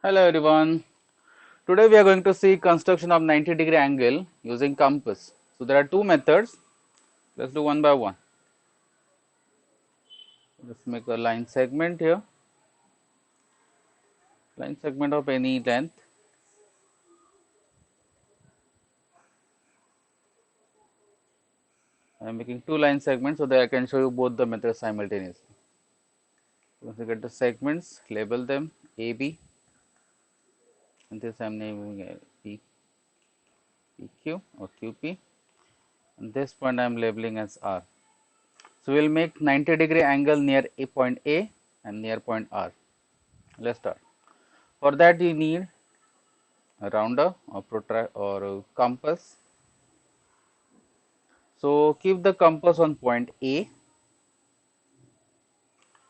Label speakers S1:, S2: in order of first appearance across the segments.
S1: Hello everyone. Today we are going to see construction of 90-degree angle using compass. So there are two methods. Let's do one by one. Let's make a line segment here. Line segment of any length. I am making two line segments so that I can show you both the methods simultaneously. Once you get the segments, label them AB, and this I am naming PQ or QP, and this point I am labeling as R. So we will make 90-degree angle near a point A and near point R. Let's start. For that you need a rounder or or a compass. So keep the compass on point A,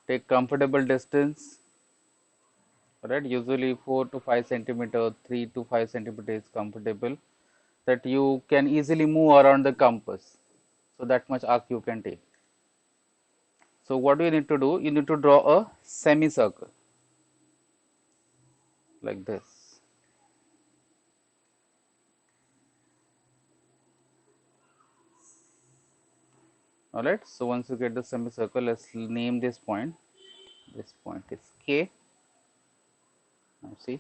S1: take comfortable distance, right? Usually 4 to 5 centimeter, 3 to 5 centimeter is comfortable, that you can easily move around the compass. So that much arc you can take. So what do you need to do? You need to draw a semicircle like this. Alright, so once you get the semicircle, let's name this point. This point is K. Now see,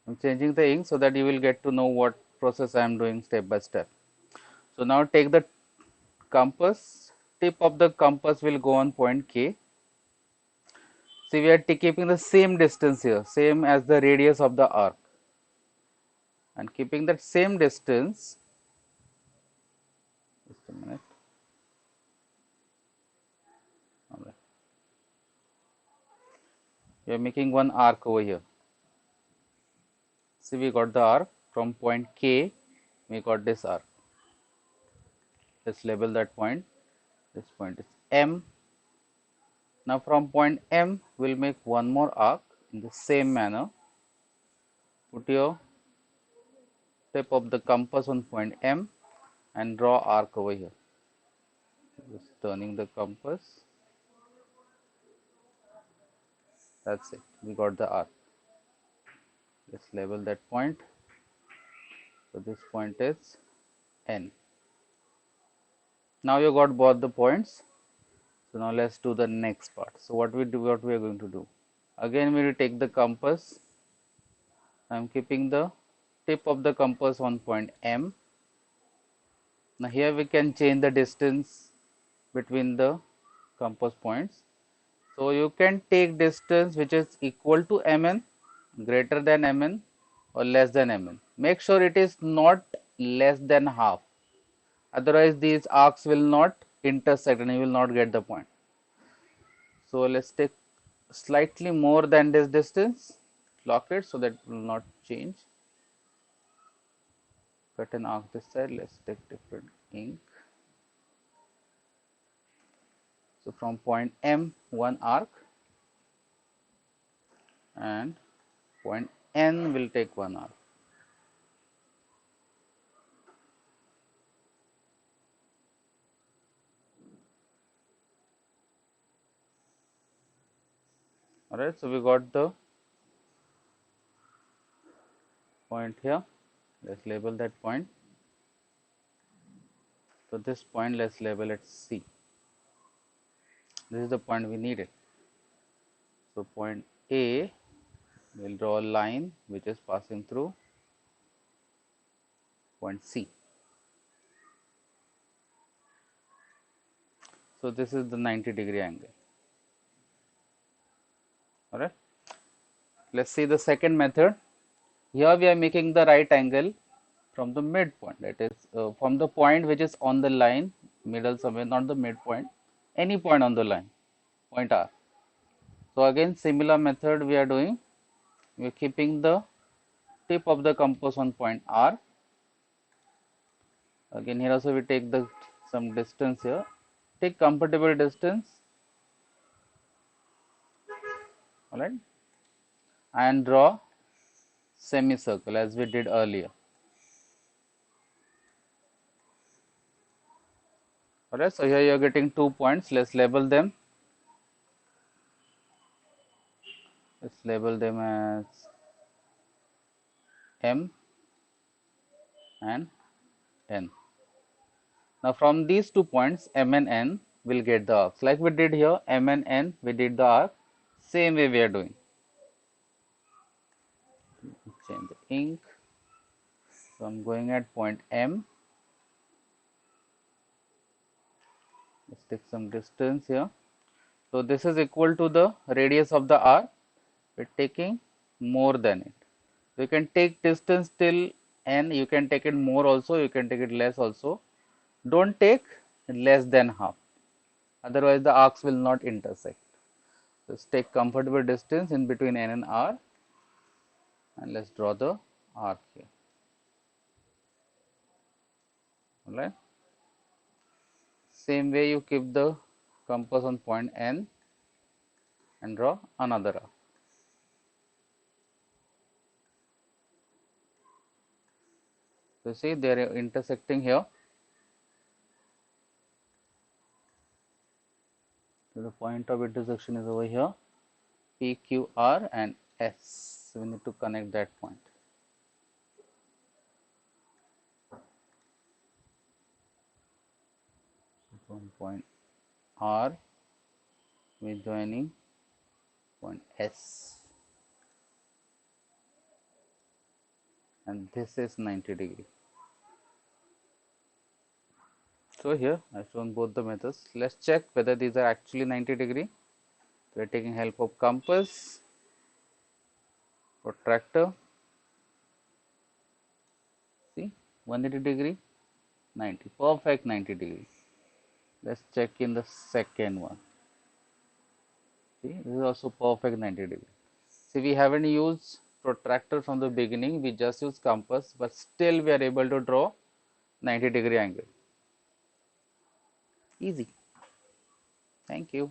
S1: I'm changing the ink so that you will get to know what process I am doing step by step. So now take the compass, tip of the compass will go on point K. See, we are keeping the same distance here, same as the radius of the arc, and keeping that same distance, just a minute. All right. We are making one arc over here. See, we got the arc from point K, we got this arc. Let's label that point. This point is M. Now from point M, we'll make one more arc in the same manner. Put your tip of the compass on point M and draw arc over here. Just turning the compass. That's it. We got the arc. Let's label that point. So this point is N. Now you got both the points. So now let's do the next part. So what we are going to do. Again we will take the compass. I am keeping the tip of the compass on point M. Now here we can change the distance between the compass points. So you can take distance which is equal to Mn, greater than Mn, or less than Mn. Make sure it is not less than half. Otherwise these arcs will not intersect and you will not get the point. So let's take slightly more than this distance, lock it so that it will not change. Cut an arc this side. Let's take different ink. So from point M, one arc, and point N will take one arc. Alright, so we got the point here. Let's label that point. So this point, let's label it C. This is the point we needed. So point A, we'll draw a line which is passing through point C. So this is the 90-degree angle. Alright. Let's see the second method. Here we are making the right angle from the midpoint, that is from the point which is on the line, middle somewhere, not the midpoint, any point on the line, point R. So again similar method we are doing. We are keeping the tip of the compass on point R. Again here also we take the some distance here. Take comfortable distance, alright, and draw semicircle as we did earlier. Alright, so here you are getting 2 points. Let's label them. Let's label them as M and N. Now from these 2 points M and N will get the arcs. Like we did here, M and N we did the arc. Same way we are doing. Change the ink. So I'm going at point M. Let's take some distance here. So this is equal to the radius of the arc. We're taking more than it. You can take distance till N. You can take it more also. You can take it less also. Don't take less than half. Otherwise the arcs will not intersect. Just take comfortable distance in between N and R, and let's draw the arc here. Alright. Same way you keep the compass on point N and draw another arc. So see they are intersecting here. So the point of intersection is over here, P, Q, R and S. So we need to connect that point. So from point R we are joining point S, and this is 90 degree. So here I have shown both the methods. Let's check whether these are actually 90 degree. We are taking help of compass, protractor. See, 180 degree, 90, perfect 90 degree. Let's check in the second one. See, this is also perfect 90 degree. See, we haven't used protractor from the beginning. We just use compass, but still we are able to draw 90 degree angle. Easy. Thank you.